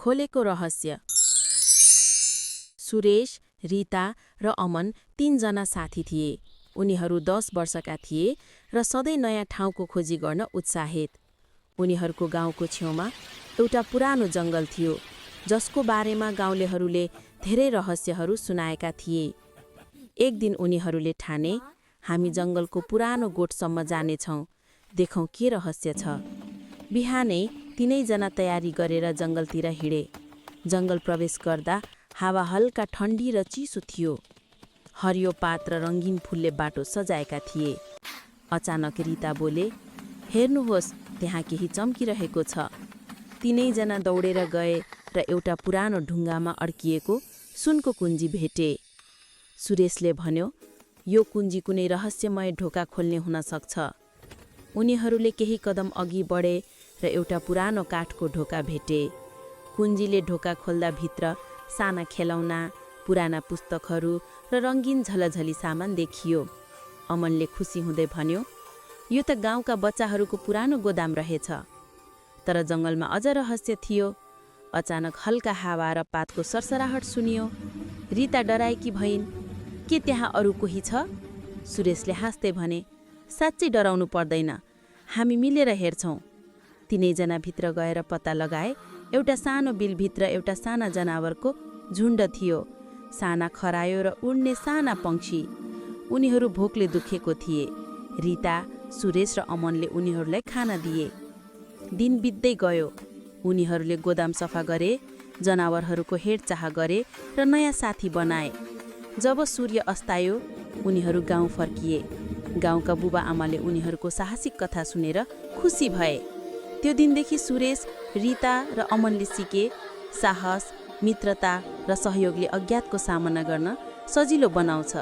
खोलेको रहस्य। सुरेश, रीता र अमन 3 जना साथी थिए। उनीहरू 10 वर्षका थिए र सधैँ नयाँ ठाउँको खोजी गर्न उत्साहित। उनीहरूको गाउँको छेउमा एउटा पुरानो जङ्गल थियो, जसको बारेमा गाउँलेहरूले धेरै रहस्यहरू सुनाएका थिए। एक दिन उनीहरूले ठाने, हामी जङ्गलको पुरानो गोठसम्म जानेछौँ, देखौँ के रहस्य छ। बिहानै तीनैजना तयारी गरेर जङ्गलतिर हिँडे। जङ्गल प्रवेश गर्दा हावा हल्का ठन्डी र चिसो थियो। हरियो पात र रङ्गीन फुलले बाटो सजाएका थिए। अचानक रीता बोले, हेर्नुहोस्, त्यहाँ केही चम्किरहेको छ। तीनैजना दौडेर गए र एउटा पुरानो ढुङ्गामा अड्किएको सुनको कुञ्जी भेटे। सुरेशले भन्यो, यो कुञ्जी कुनै रहस्यमय ढोका खोल्ने हुन सक्छ। उनीहरूले केही कदम अघि बढे र एउटा पुरानो काठको ढोका भेटे। कुञ्जीले ढोका खोल्दा भित्र साना खेलौना, पुराना पुस्तकहरू र रङ्गीन झलझली सामान देखियो। अमनले खुसी हुँदै भन्यो, यो त गाउँका बच्चाहरूको पुरानो गोदाम रहेछ। तर जङ्गलमा अझ रहस्य थियो। अचानक हल्का हावा र पातको सरसराहट सुनियो। रीता डराएकी भइन्, के त्यहाँ अरू कोही छ? सुरेशले हाँस्दै भने, साँच्चै डराउनु पर्दैन, हामी मिलेर हेर्छौँ। तीनैजना भित्र गएर पत्ता लगाए, एउटा सानो बिलभित्र एउटा साना जनावरको झुण्ड थियो। साना खरायो र उड्ने साना पंक्षी। उनीहरू भोकले दुखेको थिए। रीता, सुरेश र अमनले उनीहरूलाई खाना दिए। दिन बित्दै गयो। उनीहरूले गोदाम सफा गरे, जनावरहरूको हेरचाह गरे र नयाँ साथी बनाए। जब सूर्य अस्तायो, उनीहरू गाउँ फर्किए। गाउँका बुबा आमाले उनीहरूको साहसिक कथा सुनेर खुसी भए। त्यो दिनदेखि सुरेश, रीता र अमनले सिके, साहस, मित्रता र सहयोगले अज्ञातको सामना गर्न सजिलो बनाउँछ।